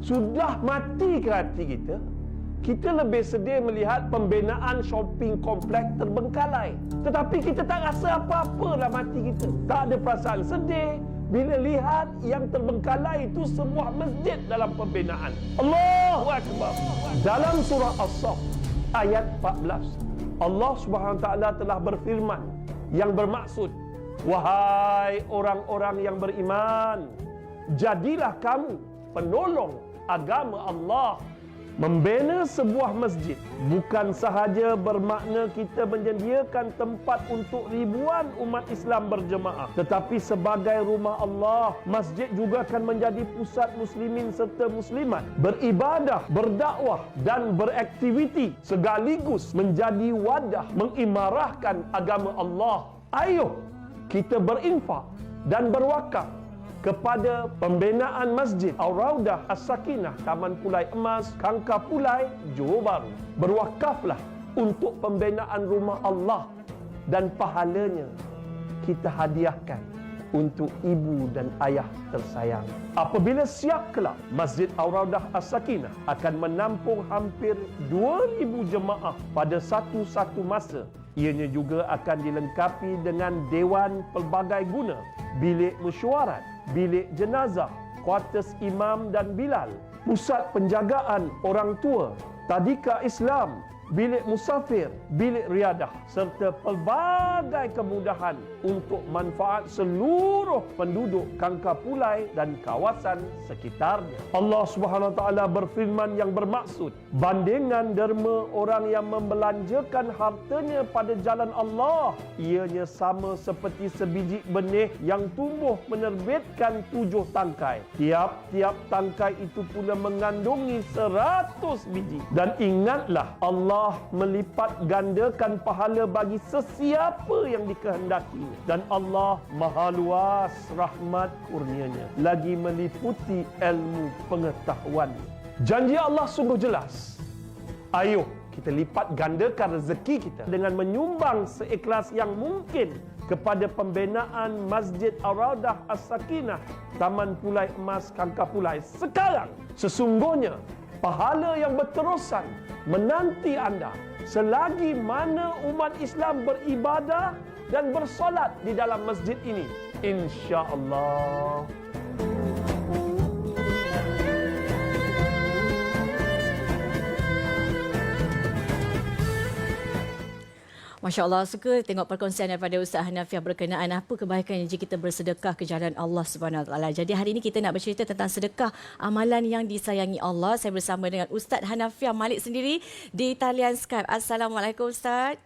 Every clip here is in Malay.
Sudah mati ke hati kita, kita lebih sedih melihat pembinaan shopping kompleks terbengkalai. Tetapi kita tak rasa apa-apa dalam hati kita. Tak ada perasaan sedih bila lihat yang terbengkalai itu sebuah masjid dalam pembinaan. Allahu Akbar. Dalam surah As-Saff ayat 14, Allah Subhanahu Wa Taala telah berfirman yang bermaksud, wahai orang-orang yang beriman, jadilah kamu penolong agama Allah. Membina sebuah masjid bukan sahaja bermakna kita menyediakan tempat untuk ribuan umat Islam berjemaah, tetapi sebagai rumah Allah, masjid juga akan menjadi pusat muslimin serta muslimat beribadah, berdakwah dan beraktiviti, sekaligus menjadi wadah mengimarahkan agama Allah. Ayo kita berinfak dan berwakaf kepada pembinaan Masjid Ar-Raudah As-Sakinah, Taman Pulai Emas, Kangkar Pulai, Johor Bahru. Berwakaflah untuk pembinaan rumah Allah dan pahalanya kita hadiahkan untuk ibu dan ayah tersayang. Apabila siap kelak, Masjid Ar-Raudah As-Sakinah akan menampung hampir 2,000 jemaah pada satu-satu masa. Ianya juga akan dilengkapi dengan dewan pelbagai guna, bilik mesyuarat, bilik jenazah, kuartus imam dan bilal, pusat penjagaan orang tua, tadika Islam, bilik musafir, bilik riadah serta pelbagai kemudahan untuk manfaat seluruh penduduk Kangkar Pulai dan kawasan sekitarnya. Allah Subhanahu Wa Taala berfirman yang bermaksud, bandingan derma orang yang membelanjakan hartanya pada jalan Allah, ianya sama seperti sebiji benih yang tumbuh menerbitkan 7 tangkai. Tiap-tiap tangkai itu pula mengandungi 100 biji. Dan ingatlah, Allah melipat gandakan pahala bagi sesiapa yang dikehendakinya, dan Allah maha luas rahmat kurnianya, lagi meliputi ilmu pengetahuan. Janji Allah sungguh jelas. Ayo kita lipat gandakan rezeki kita dengan menyumbang seikhlas yang mungkin kepada pembinaan Masjid Ar-Raudah As-Sakinah, Taman Pulai Emas, Kangkar Pulai sekarang. Sesungguhnya pahala yang berterusan menanti anda selagi mana umat Islam beribadah dan bersolat di dalam masjid ini, insya-Allah. Masya Allah, suka tengok perkongsian daripada Ustaz Hanafiah berkenaan apa kebaikan jika kita bersedekah ke jalan Allah Subhanahu Wa Taala. Jadi hari ini kita nak bercerita tentang sedekah, amalan yang disayangi Allah. Saya bersama dengan Ustaz Hanafiah Malik sendiri di talian Skype. Assalamualaikum Ustaz.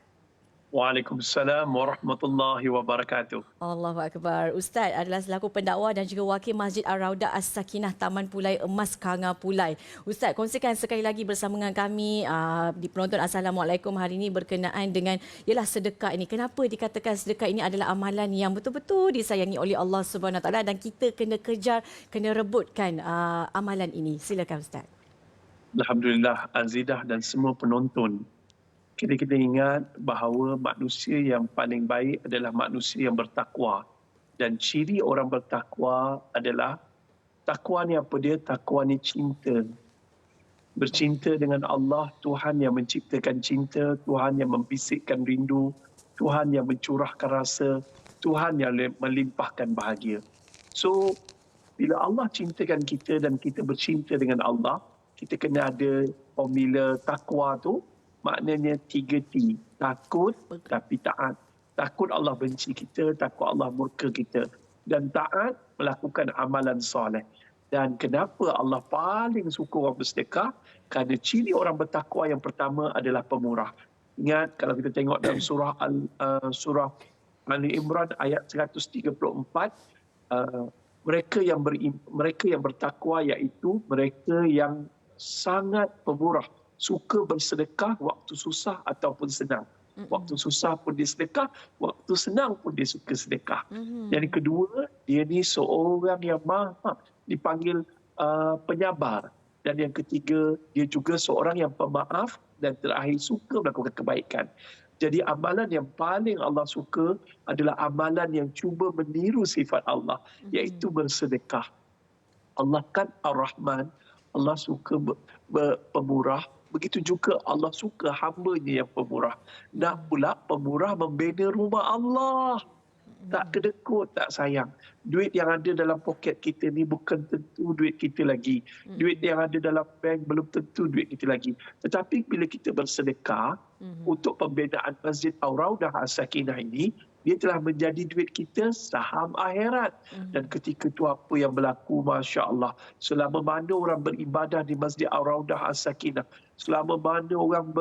Waalaikumsalam warahmatullahi wabarakatuh. Allahu Akbar. Ustaz adalah selaku pendakwa dan juga wakil Masjid Ar-Raudah As-Sakinah, Taman Pulai Emas, Kangkar Pulai. Ustaz, kongsikan sekali lagi bersama dengan kami di penonton Assalamualaikum hari ini berkenaan dengan ialah sedekah ini. Kenapa dikatakan sedekah ini adalah amalan yang betul-betul disayangi oleh Allah Subhanahu Wa Taala dan kita kena kejar, kena rebutkan amalan ini. Silakan Ustaz. Alhamdulillah, Azidah dan semua penonton. Kita ingat bahawa manusia yang paling baik adalah manusia yang bertakwa. Dan ciri orang bertakwa adalah, takwa ni apa dia? Takwa ni cinta. Bercinta dengan Allah, Tuhan yang menciptakan cinta, Tuhan yang membisikkan rindu, Tuhan yang mencurahkan rasa, Tuhan yang melimpahkan bahagia. So, bila Allah cintakan kita dan kita bercinta dengan Allah, kita kena ada formula takwa tu. Maknanya 3T. Takut tapi taat. Takut Allah benci kita, takut Allah murka kita. Dan taat melakukan amalan soleh. Dan kenapa Allah paling suka orang bersedekah? Kerana ciri orang bertakwa yang pertama adalah pemurah. Ingat kalau kita tengok dalam surah Ali Imran ayat 134, mereka yang bertakwa iaitu mereka yang sangat pemurah. Suka bersedekah waktu susah ataupun senang. Waktu susah pun dia sedekah, waktu senang pun dia suka sedekah. Yang kedua, dia ni seorang yang maha dipanggil penyabar. Dan yang ketiga, dia juga seorang yang pemaaf dan terakhir suka melakukan kebaikan. Jadi amalan yang paling Allah suka adalah amalan yang cuba meniru sifat Allah, iaitu bersedekah. Allah kan Ar-Rahman, Allah suka pemurah. Begitu juga Allah suka hamba-Nya yang pemurah. Nak pula pemurah membina rumah Allah. Tak kedekut, tak sayang. Duit yang ada dalam poket kita ni bukan tentu duit kita lagi. Duit yang ada dalam bank belum tentu duit kita lagi. Tetapi bila kita bersedekah untuk pembinaan Masjid Ar-Raudah As-Sakinah ini, dia telah menjadi duit kita saham akhirat. Dan ketika itu apa yang berlaku, Masya Allah. Selama mana orang beribadah di Masjid Ar-Raudah As-Sakinah, selama mana orang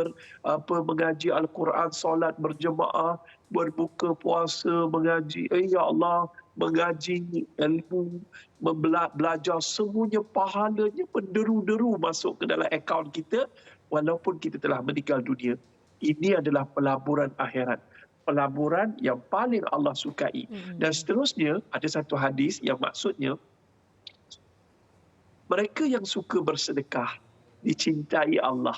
mengaji Al-Quran, solat berjemaah, berbuka puasa, mengaji, ya Allah, mengaji ilmu, belajar, semuanya pahalanya penderu-deru masuk ke dalam akaun kita walaupun kita telah meninggal dunia. Ini adalah pelaburan akhirat. Pelaburan yang paling Allah sukai. Dan seterusnya, ada satu hadis yang maksudnya, mereka yang suka bersedekah, dicintai Allah,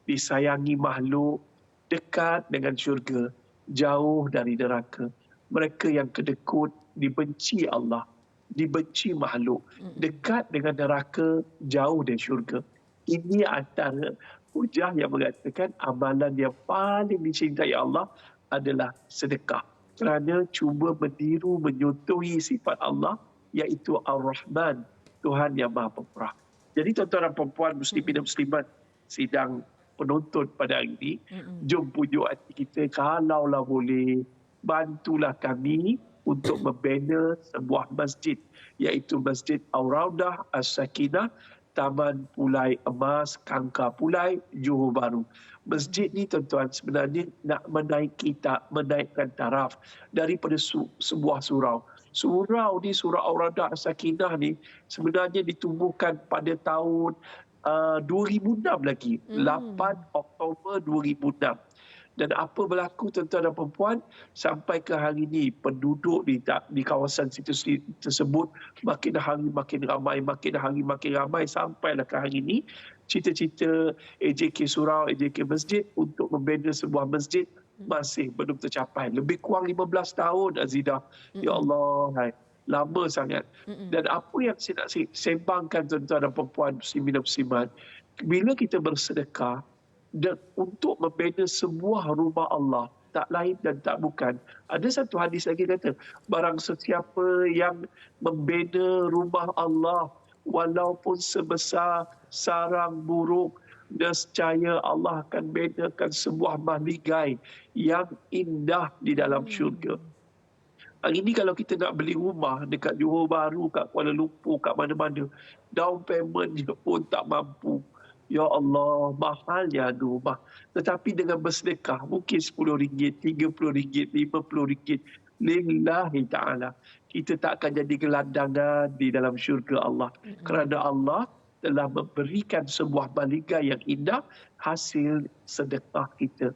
disayangi makhluk, dekat dengan syurga, jauh dari neraka. Mereka yang kedekut, dibenci Allah, dibenci makhluk, dekat dengan neraka, jauh dari syurga. Ini antara hujah yang mengatakan amalan yang paling dicintai Allah adalah sedekah. Kerana cuba meniru, menyuntuhi sifat Allah, iaitu Ar-Rahman, Tuhan yang Maha Pemurah. Jadi tuan-tuan dan puan muslimin dan muslimat sidang penonton pada hari ini, jom pujuk hati kita, kalaulah boleh, bantulah kami untuk membina sebuah masjid, iaitu Masjid Ar-Raudah As-Sakinah, Taman Pulai Emas, Kangkar Pulai, Johor Bahru. Masjid ni tuan-tuan sebenarnya nak menaikkan taraf daripada sebuah surau. Surau ni, Surau Ar-Raudah As-Sakinah ni sebenarnya ditumbuhkan pada tahun 2006 lagi, 8 Oktober 2006. Dan apa berlaku tuan-tuan dan perempuan, sampai ke hari ini penduduk di kawasan situ tersebut makin hari makin ramai, makin hari makin ramai, sampailah ke hari ini cita-cita AJK Surau, AJK Masjid untuk membina sebuah masjid masih belum tercapai. Lebih kurang 15 tahun, Azidah. Ya Allah, hai, lama sangat. Dan apa yang saya nak sembangkan tuan-tuan dan perempuan muslimin dan muslimat, bila kita bersedekah dan untuk membina sebuah rumah Allah, tak lain dan tak bukan. Ada satu hadis lagi kata, barang sesiapa yang membina rumah Allah walaupun sebesar sarang burung, nescaya Allah akan bedakan sebuah mahligai yang indah di dalam syurga. Hari ini kalau kita nak beli rumah dekat Johor Bahru, kat Kuala Lumpur, kat mana-mana, down payment pun tak mampu. Ya Allah, mahalnya rumah. Tetapi dengan bersedekah, mungkin RM10, RM30, RM50, lillahi ta'ala, kita tak akan jadi gelandangan di dalam syurga Allah. Kerana Allah telah memberikan sebuah mahligai yang indah hasil sedekah kita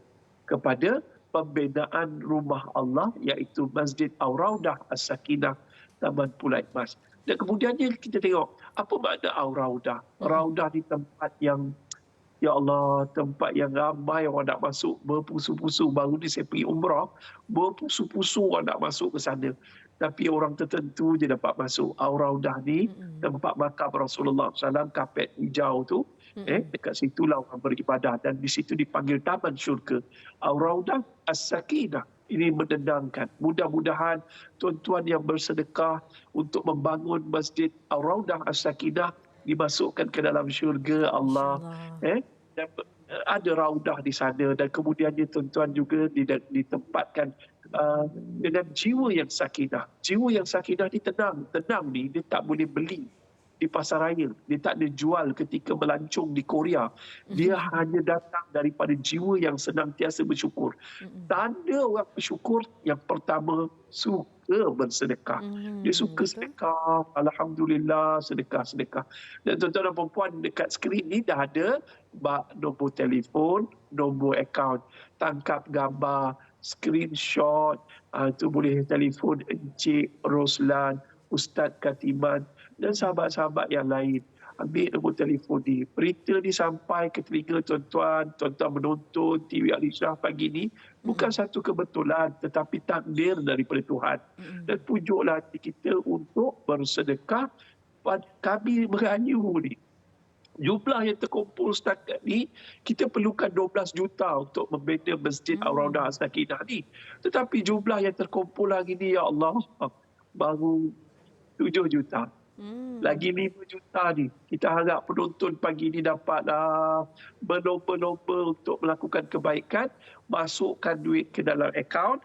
kepada pembinaan rumah Allah, iaitu Masjid Ar-Raudah As-Sakinah, Taman Pulai Emas. Dan kemudiannya kita tengok, apa makna Ar-Raudah? Raudah di tempat yang, ya Allah, tempat yang ramai orang nak masuk, berpusu-pusu. Baru ni saya pergi umrah, berpusu-pusu orang nak masuk ke sana. Tapi orang tertentu je dapat masuk. Ar-Raudah ni, tempat makam Rasulullah SAW, kapet hijau tu, dekat situlah orang beribadah. Dan di situ dipanggil Taman Syurga. Ar-Raudah As-Sakinah. Ini menendangkan. Mudah-mudahan tuan-tuan yang bersedekah untuk membangun Masjid Ar-Raudah As-Sakinah dimasukkan ke dalam syurga Allah. Dan ada raudah di sana, dan kemudiannya tuan-tuan juga ditempatkan dengan jiwa yang sakinah. Jiwa yang sakinah ni tenang. Tenang ni dia tak boleh beli di pasar raya. Dia tak ada jual ketika melancong di Korea. Dia hanya datang daripada jiwa yang senantiasa bersyukur. Tanda orang bersyukur, yang pertama, suka bersedekah. Dia suka sedekah. Alhamdulillah, sedekah-sedekah. Dan tuan-tuan dan perempuan, dekat skrin ni dah ada nombor telefon, nombor akaun. Tangkap gambar, screenshot, tu boleh telefon Encik Roslan, Ustaz Katiman dan sahabat-sahabat yang lain. Ambil nombor telefon ni. Berita ni sampai ke telinga tuan-tuan menonton TV Al-Ishraf pagi ni. Bukan satu kebetulan, tetapi takdir daripada Tuhan. Dan pujuklah hati kita untuk bersedekah. Kami merayu ni Jumlah yang terkumpul setakat ni, kita perlukan 12 juta untuk membina Masjid Ar-Raudah As-Sakinah ni. Tetapi jumlah yang terkumpul hari ni, ya Allah, baru 7 juta. Lagi 5 juta ni. Kita harap penonton pagi ni dapatlah berlomba-lomba untuk melakukan kebaikan, masukkan duit ke dalam akaun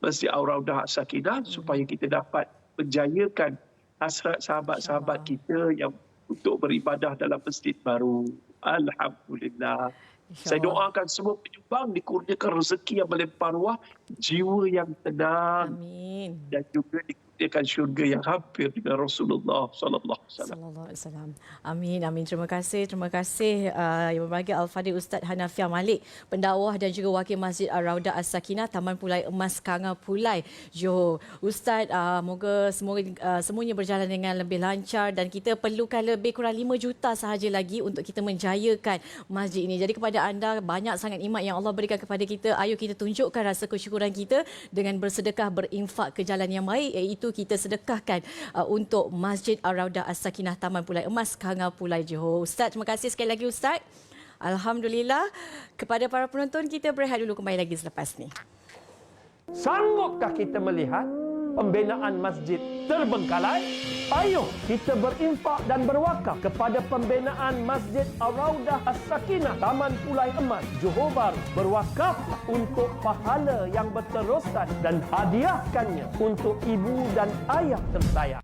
Masjid Ar-Raudah As-Sakinah supaya kita dapat menjayakan hasrat sahabat-sahabat kita yang untuk beribadah dalam masjid baru. Alhamdulillah. Saya doakan semua penyumbang dikurniakan rezeki yang melimpah ruah, jiwa yang tenang. Amin. Dan juga dikurniakan syurga yang hampir dengan Rasulullah sallallahu alaihi wasallam. Sallallahu alaihi wasallam. Amin, amin. Terima kasih Yang Berbahagia Al-Fadhil Ustaz Hanafiah Malik, pendakwah dan juga wakil Masjid Ar-Raudah As-Sakinah, Taman Pulai Emas Kanga Pulai, Johor. Ustaz, semoga semuanya berjalan dengan lebih lancar dan kita perlukan lebih kurang 5 juta sahaja lagi untuk kita menjayakan masjid ini. Jadi kepada anda, banyak sangat nikmat yang Allah berikan kepada kita. Ayo kita tunjukkan rasa kesyukuran kita dengan bersedekah, berinfak ke jalan yang baik, iaitu kita sedekahkan untuk Masjid Ar-Raudah As-Sakinah, Taman Pulai Emas Kanga Pulai, Johor. Ustaz, terima kasih sekali lagi Ustaz. Alhamdulillah. Kepada para penonton, kita berehat dulu, kembali lagi selepas ni. Sanggupkah kita melihat pembinaan masjid terbengkalai? Ayo kita berinfak dan berwakaf kepada pembinaan Masjid Ar-Raudah As-Sakinah, Taman Pulai Emas, Johor Bahru. Berwakaf untuk pahala yang berterusan dan hadiahkannya untuk ibu dan ayah tersayang.